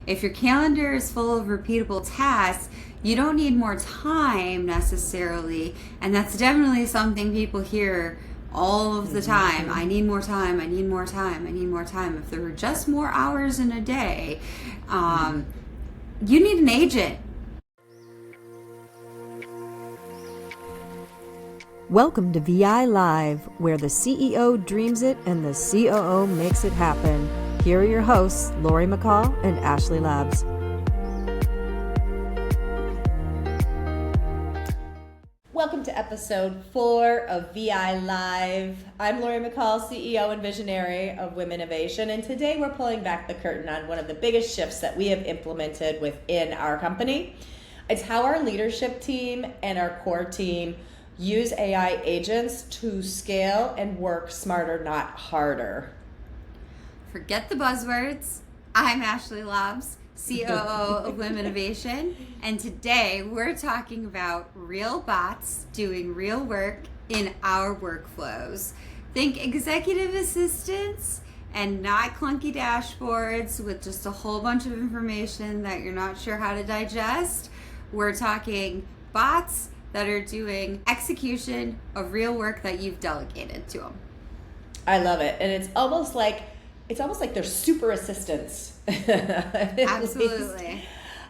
If your calendar is full of repeatable tasks, you don't need more time necessarily. And that's definitely something people hear all of the time. I need more time, I need more time, I need more time. If there were just more hours in a day, you need an agent. Welcome to VI.Live, where the CEO dreams it and the COO makes it happen. Here are your hosts, Lori McCall and Ashley Labs. Welcome to episode 4 of VI.Live. I'm Lori McCall, CEO and visionary of WHIM Innovation, and today we're pulling back the curtain on one of the biggest shifts that we have implemented within our company. It's how our leadership team and our core team use AI agents to scale and work smarter, not harder. Forget the buzzwords. I'm Ashley Labs, COO of WHIM Innovation, and today we're talking about real bots doing real work in our workflows. Think executive assistants and not clunky dashboards with just a whole bunch of information that you're not sure how to digest. We're talking bots that are doing execution of real work that you've delegated to them. I love it. And it's almost like they're super assistants. Absolutely.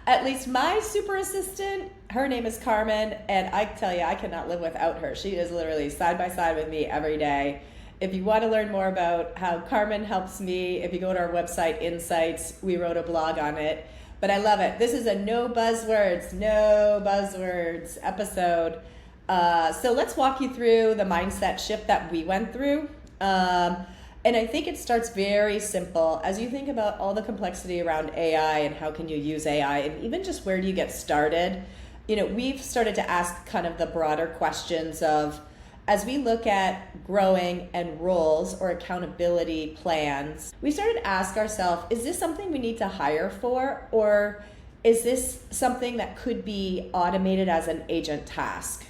At least my super assistant, her name is Carmen, and I tell you, I cannot live without her. She is literally side by side with me every day. If you want to learn more about how Carmen helps me, if you go to our website, Insights, we wrote a blog on it. But I love it. This is a no buzzwords episode. So let's walk you through the mindset shift that we went through. And I think it starts very simple. As you think about all the complexity around AI and how can you use AI, and even just where do you get started, we've started to ask kind of the broader questions of, as we look at growing and roles or accountability plans, we started to ask ourselves, is this something we need to hire for? Or is this something that could be automated as an agent task?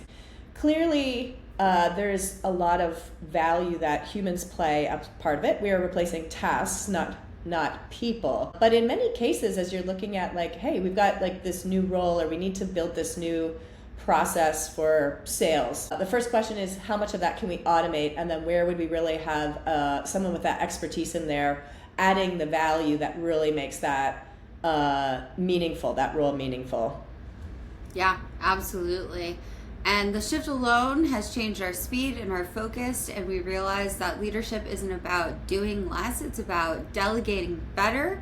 Clearly, there's a lot of value that humans play a part of it. We are replacing tasks, not people. But in many cases, as you're looking at like, hey, we've got like this new role, or we need to build this new process for sales. The first question is, how much of that can we automate? And then where would we really have someone with that expertise in there adding the value that really makes that meaningful, that role meaningful? Yeah, absolutely. And the shift alone has changed our speed and our focus, and we realized that leadership isn't about doing less, it's about delegating better.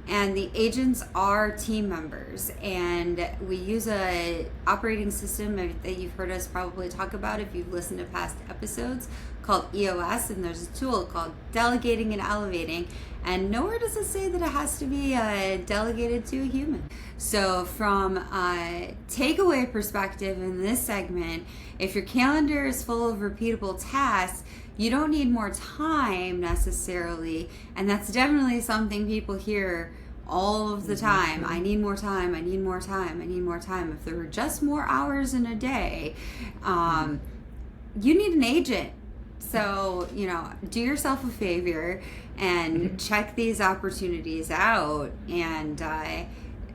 And the agents are team members, and we use a operating system that you've heard us probably talk about if you've listened to past episodes, called EOS, and there's a tool called Delegating and Elevating, and nowhere does it say that it has to be delegated to a human. So from a takeaway perspective in this segment, if your calendar is full of repeatable tasks, you don't need more time necessarily, and that's definitely something people hear all of the time. I need more time, I need more time, I need more time. If there were just more hours in a day, you need an agent. So, do yourself a favor and check these opportunities out, and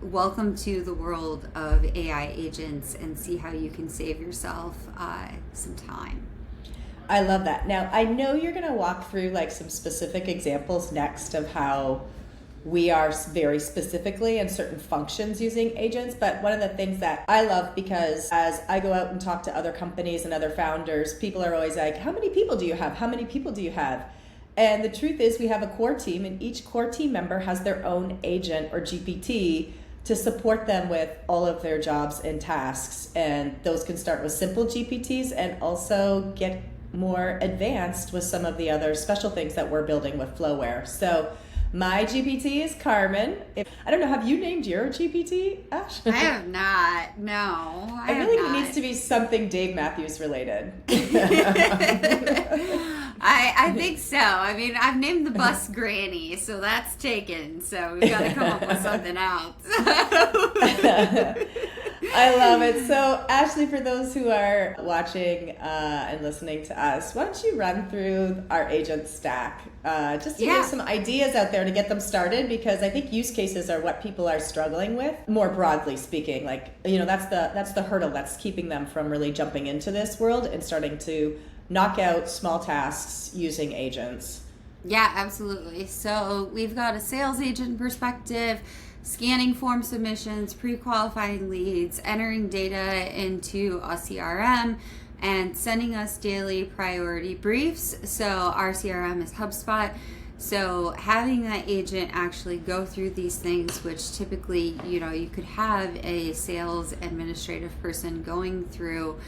welcome to the world of AI agents, and see how you can save yourself some time. I love that. Now, I know you're going to walk through like some specific examples next of how we are very specifically in certain functions using agents. But one of the things that I love, because as I go out and talk to other companies and other founders, people are always like, how many people do you have? How many people do you have? And the truth is, we have a core team, and each core team member has their own agent or GPT to support them with all of their jobs and tasks. And those can start with simple GPTs and also get more advanced with some of the other special things that we're building with Flowware. So my GPT is Carmen. I don't know, have you named your GPT, Ash? I have not, no. I feel like it needs to be something Dave Matthews related. I think so. I mean, I've named the bus Granny, so that's taken. So we've got to come up with something else. I love it. So, Ashley, for those who are watching and listening to us, why don't you run through our agent stack just to give some ideas out there to get them started? Because I think use cases are what people are struggling with, more broadly speaking. Like, you know, that's the hurdle that's keeping them from really jumping into this world and starting to knock out small tasks using agents. Yeah, absolutely. So we've got a sales agent perspective, scanning form submissions, pre-qualifying leads, entering data into a CRM, and sending us daily priority briefs. So our CRM is HubSpot. So having that agent actually go through these things, which typically, you know, you could have a sales administrative person going through,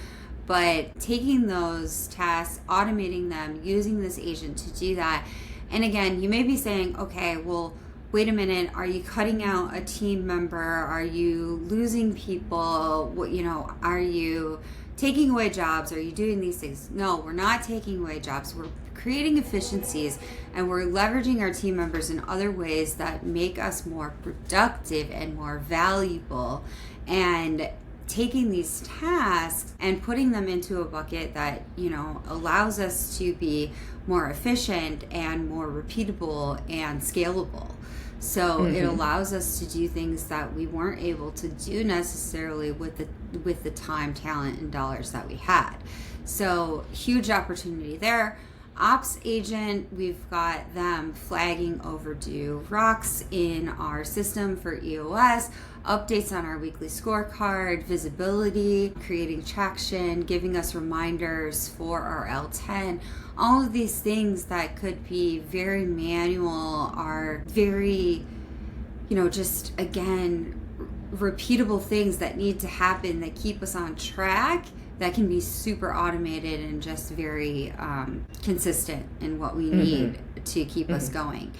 but taking those tasks, automating them, using this agent to do that. And again, you may be saying, okay, well, wait a minute, are you cutting out a team member? Are you losing people? What, you know, are you taking away jobs? Are you doing these things? No, we're not taking away jobs. We're creating efficiencies, and we're leveraging our team members in other ways that make us more productive and more valuable, and taking these tasks and putting them into a bucket that, you know, allows us to be more efficient and more repeatable and scalable. So it allows us to do things that we weren't able to do necessarily with the time, talent, and dollars that we had. So huge opportunity there. Ops agent, we've got them flagging overdue rocks in our system for EOS, updates on our weekly scorecard, visibility, creating traction, giving us reminders for our L10. All of these things that could be very manual are very, you know, just again, repeatable things that need to happen that keep us on track, that can be super automated and just very consistent in what we need to keep us going.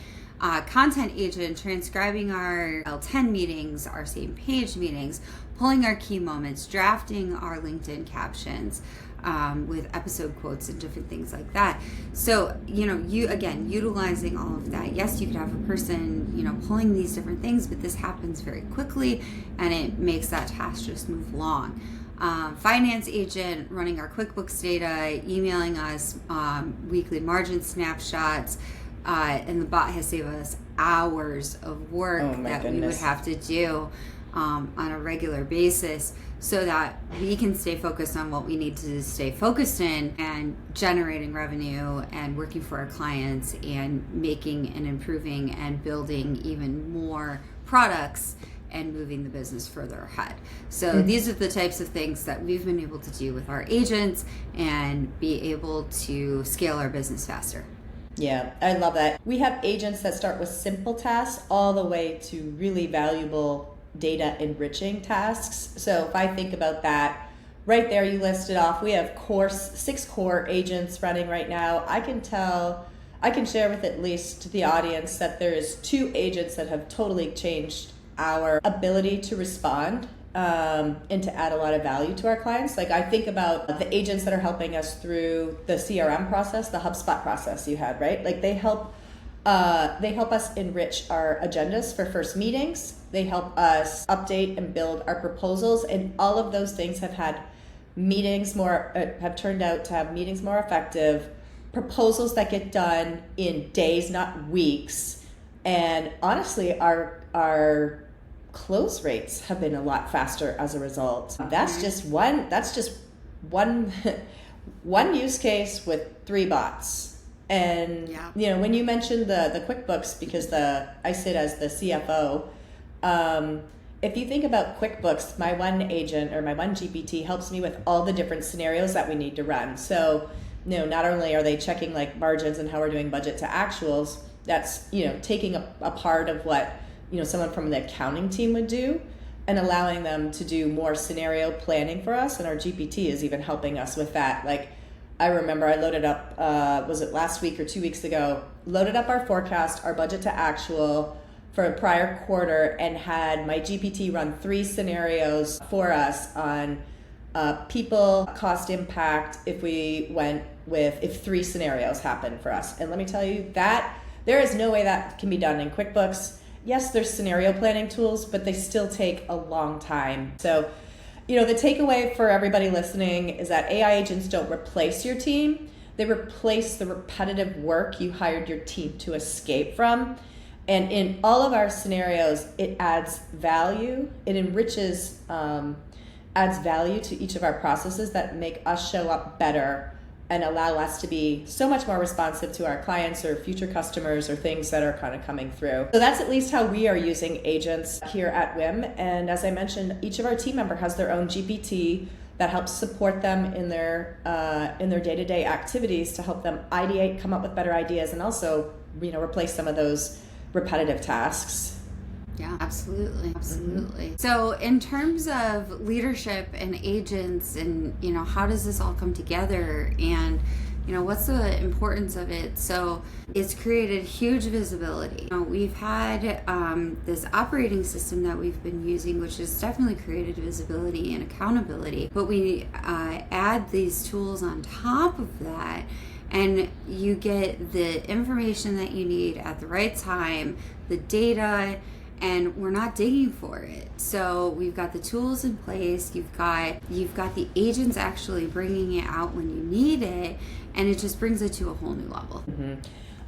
Content agent, transcribing our L10 meetings, our same page meetings, pulling our key moments, drafting our LinkedIn captions with episode quotes and different things like that. So, you know, you again, utilizing all of that. Yes, you could have a person, you know, pulling these different things, but this happens very quickly and it makes that task just move along. Finance agent, running our QuickBooks data, emailing us weekly margin snapshots, and the bot has saved us hours of work we would have to do on a regular basis, so that we can stay focused on what we need to stay focused in, and generating revenue and working for our clients and making and improving and building even more products and moving the business further ahead. So these are the types of things that we've been able to do with our agents and be able to scale our business faster. Yeah, I love that. We have agents that start with simple tasks all the way to really valuable data enriching tasks. So if I think about that, right there you listed off, we have 6 core agents running right now. I can share with at least the audience that there's 2 agents that have totally changed our ability to respond and to add a lot of value to our clients. Like, I think about the agents that are helping us through the CRM process, the HubSpot process you had, right? Like, they help us enrich our agendas for first meetings. They help us update and build our proposals, and all of those things have had have turned out to have meetings more effective, proposals that get done in days, not weeks. And honestly, our close rates have been a lot faster as a result. That's just one use case with 3 bots. And you know, when you mentioned the QuickBooks, because I sit as the CFO, if you think about QuickBooks, my one agent or my one GPT helps me with all the different scenarios that we need to run. So, you know, not only are they checking like margins and how we're doing budget to actuals, that's, you know, taking a part of what, you know, someone from the accounting team would do and allowing them to do more scenario planning for us. And our GPT is even helping us with that. Like, I remember I loaded up, was it last week or 2 weeks ago, loaded up our forecast, our budget to actual for a prior quarter, and had my GPT run 3 scenarios for us on people, cost impact, if 3 scenarios happen for us. And let me tell you that there is no way that can be done in QuickBooks. Yes, there's scenario planning tools, but they still take a long time. So The takeaway for everybody listening is that AI agents don't replace your team. They replace the repetitive work you hired your team to escape from. And in all of our scenarios, it adds value. It enriches, adds value to each of our processes that make us show up better and allow us to be so much more responsive to our clients or future customers or things that are kind of coming through. So that's at least how we are using agents here at WHIM. And as I mentioned, each of our team member has their own GPT that helps support them in their day-to-day activities to help them ideate, come up with better ideas, and also, replace some of those repetitive tasks. Yeah, absolutely. Absolutely. So in terms of leadership and agents and, how does this all come together and, what's the importance of it? So it's created huge visibility. We've had this operating system that we've been using, which has definitely created visibility and accountability. But we add these tools on top of that, and you get the information that you need at the right time, the data, and we're not digging for it. So we've got the tools in place, you've got the agents actually bringing it out when you need it, and it just brings it to a whole new level. Mm-hmm.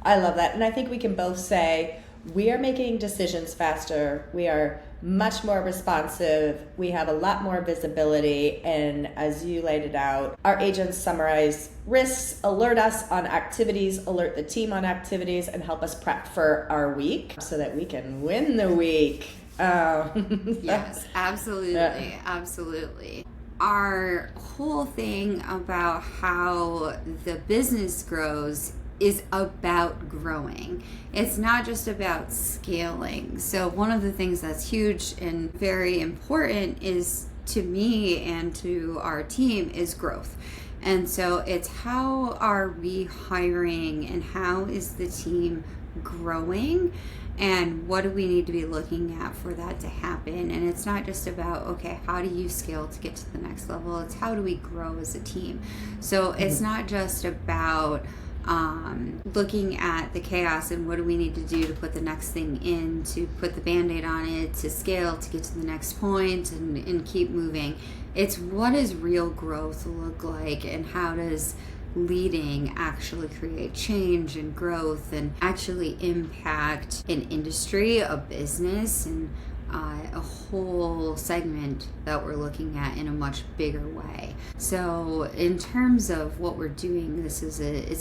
I love that. And I think we can both say we are making decisions faster. We are much more responsive. We have a lot more visibility. And as you laid it out, our agents summarize risks, alert us on activities, alert the team on activities, and help us prep for our week so that we can win the week. Yes, absolutely. Yeah. Absolutely. Our whole thing about how the business grows is about growing. It's not just about scaling. So one of the things that's huge and very important is to me and to our team is growth. And so it's how are we hiring and how is the team growing and what do we need to be looking at for that to happen. And it's not just about, okay, how do you scale to get to the next level? It's how do we grow as a team? So it's not just about looking at the chaos and what do we need to do to put the next thing in, to put the Band-Aid on it, to scale, to get to the next point and keep moving. It's what does real growth look like and how does leading actually create change and growth and actually impact an industry, a business, and a whole segment that we're looking at in a much bigger way. So in terms of what we're doing, it's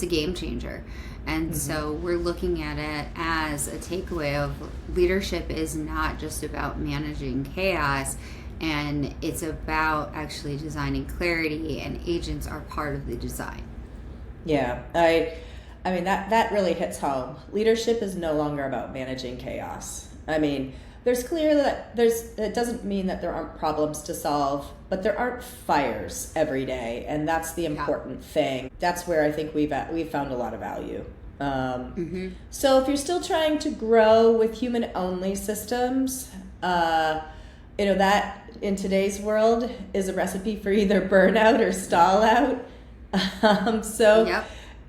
a game changer. And so we're looking at it as a takeaway of leadership is not just about managing chaos, and it's about actually designing clarity, and agents are part of the design. Yeah, I mean that really hits home. Leadership is no longer about managing chaos. I mean, there's clear that it doesn't mean that there aren't problems to solve, but there aren't fires every day, and that's the important thing. That's where I think we've found a lot of value. So if you're still trying to grow with human-only systems, that in today's world is a recipe for either burnout or stall out.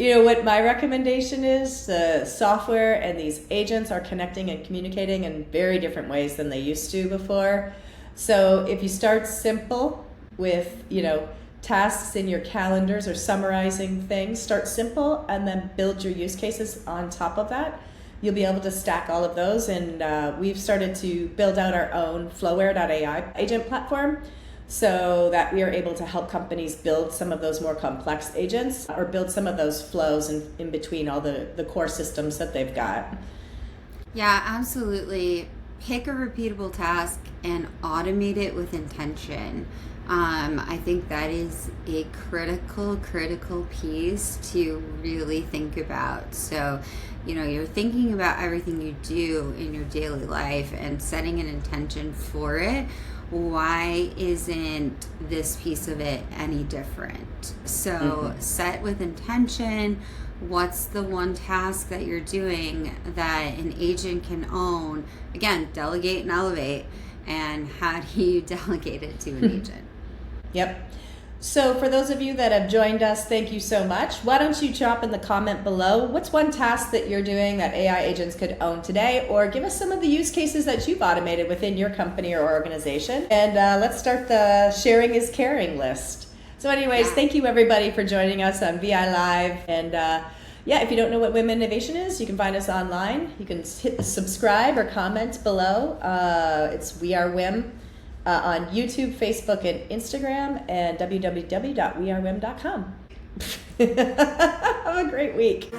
What my recommendation is, the software and these agents are connecting and communicating in very different ways than they used to before. So if you start simple with, tasks in your calendars or summarizing things, start simple and then build your use cases on top of that. You'll be able to stack all of those. And we've started to build out our own Flowware.ai agent platform, so that we are able to help companies build some of those more complex agents or build some of those flows in between all the core systems that they've got. Yeah, absolutely. Pick a repeatable task and automate it with intention. I think that is a critical piece to really think about. So, you're thinking about everything you do in your daily life and setting an intention for it. Why isn't this piece of it any different? So set with intention. What's the one task that you're doing that an agent can own? Again, delegate and elevate. And how do you delegate it to an agent? Yep. So for those of you that have joined us, thank you so much. Why don't you drop in the comment below, what's one task that you're doing that AI agents could own today? Or give us some of the use cases that you've automated within your company or organization. And let's start the sharing is caring list. So anyways, thank you everybody for joining us on VI.Live. And if you don't know what WHIM Innovation is, you can find us online. You can hit the subscribe or comment below. It's We Are WHIM. On YouTube, Facebook, and Instagram, and www.wearewhim.com. Have a great week.